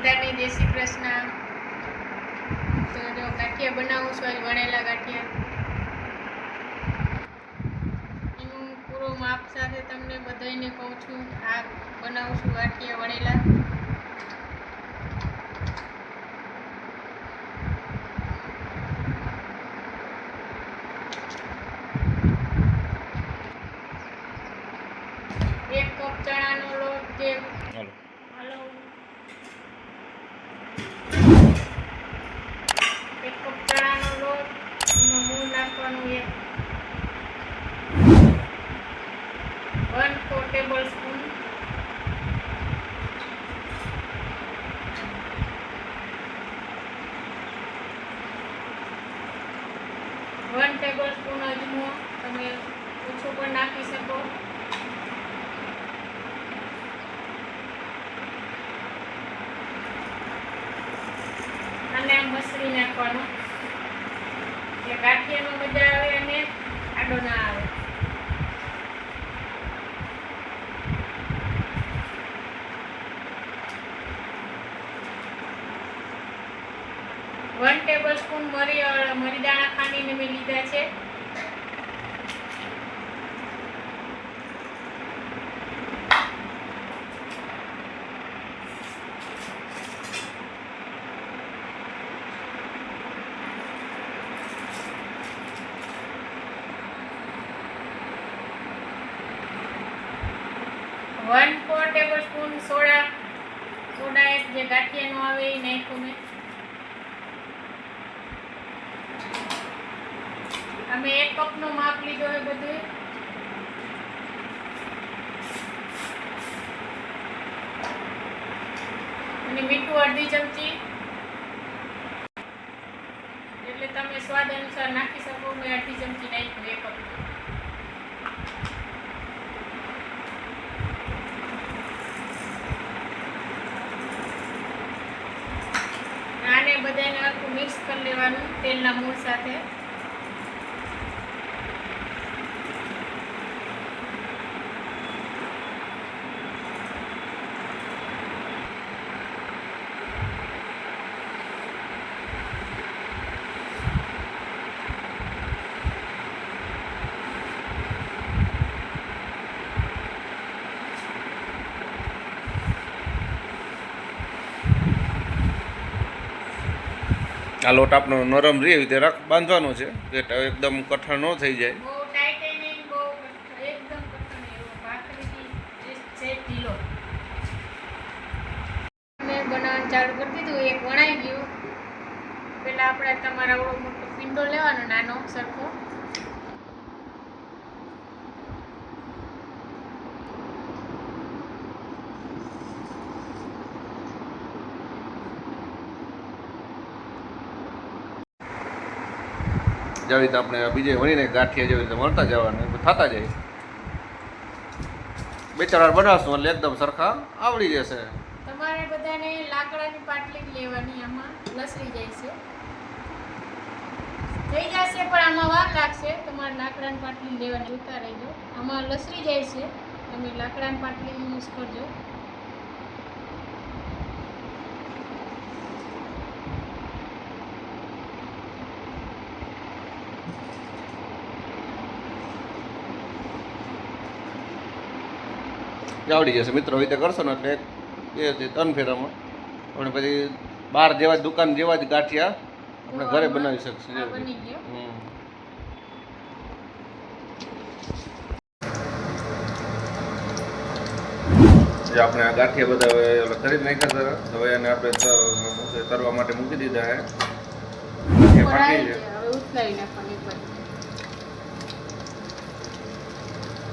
બધાને જય શ્રી કૃષ્ણ। તો જો ગાંઠિયા બનાવું છું, આજ વણેલા ગાંઠિયા એનું પૂરો માપ સાથે તમને બધાને કહું છું। આ બનાવું છું ગાંઠિયા વણેલા। એક કપ ચણાનો લોટ જે એક કપ ચણાનો લોટ એમાં મૂળ નાખવાનું 1/4 ટેબલસ્પૂન અજમો, તમે ઓછો પણ નાખી શકો। અને મસળી નાખવાનું એટલે ગાંઠિયામાં મજા આવે અને આડો ના આવે। 1 ટેબલસ્પૂન મરી દાણા ખાંડીને મેં લીધા છે। वन 4 ટેબલસ્પૂન સોડા એક જે ગાંઠિયાનો આવે એ નાખ્યું મેં। અમે 1 કપનો માપ લીધો છે બધું। અને મીઠું અડધી ચમચી, એટલે તમે સ્વાદ અનુસાર નાખી શકો। મેં અડધી ચમચી નાખ્યું 1 કપ। આને બધાને આખું મિક્સ કરી લેવાનું તેલના મૂળ સાથે। આ લોટ આપણો નરમ રહે એવી રીતે બાંધવાનો છે કે એકદમ કઠણ ન થઈ જાય। બહુ ટાઈટ નહીં, બહુ એકદમ કઠણ એવો ભાખરીથી છે ઢીલો। મેં બનાવવાનું ચાલુ કરી દીધું, એક વણાઈ ગયું। પહેલાં આપણે તમારા આવડો મોટો પીંડો લેવાનો, નાનો સરખો। જેવી રીતે આપણે બીજે વણીને ગાંઠિયા જેવી રીતે મળતા જવાનું થતા જાય। 2-4 વાર બનાવશું એટલે એકદમ સરખા આવડી જશે। તમારે બધાને લાકડાની પાટલી જ લેવાની, આમાં લસરી જાય છે, થઈ જશે પણ આમાં વાર લાગશે। તમારે લાકડાની પાટલી લેવાની, ઉતારી દો, આમાં લસરી જાય છે, તમે લાકડાની પાટલી યુઝ કરજો। આવડી જશે મિત્રો, રીતે કરશો ને એટલે 2 થી 3 ફેરામાં આપણે પછી બહાર જેવા દુકાન જેવા જ ગાંઠિયા આપણે ઘરે બનાવી શકશું। જે આપણે આ ગાંઠિયા બધા હવે ખરીદ નાખ્યા હતા, હવે એને આપણે તરવા માટે મૂકી દીધા છે।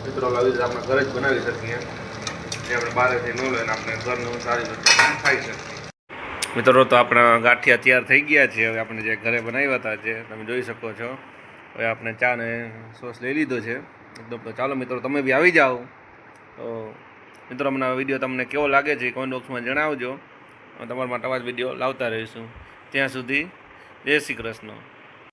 મિત્રો આવી રીતે આપણે ઘરે જ બનાવી શકીએ, જે આપણે બહારથી ન લઈને આપણે ઘરનું સારી રીતે ખાઈ શકીએ। મિત્રો તો આપણા ગાંઠિયા તૈયાર થઈ ગયા છે। હવે આપણે જે ઘરે બનાવ્યા હતા જે તમે જોઈ શકો છો। હવે આપણે ચા ને સોસ લઈ લીધો છે એકદમ। તો ચાલો મિત્રો, તમે બી આવી જાઓ। તો મિત્રો અમને વિડીયો તમને કેવો લાગે છે કોમેન્ટ બોક્સમાં જણાવજો। તમારા માટે આવા જ વિડીયો લાવતા રહીશું। ત્યાં સુધી જય શ્રી કૃષ્ણ।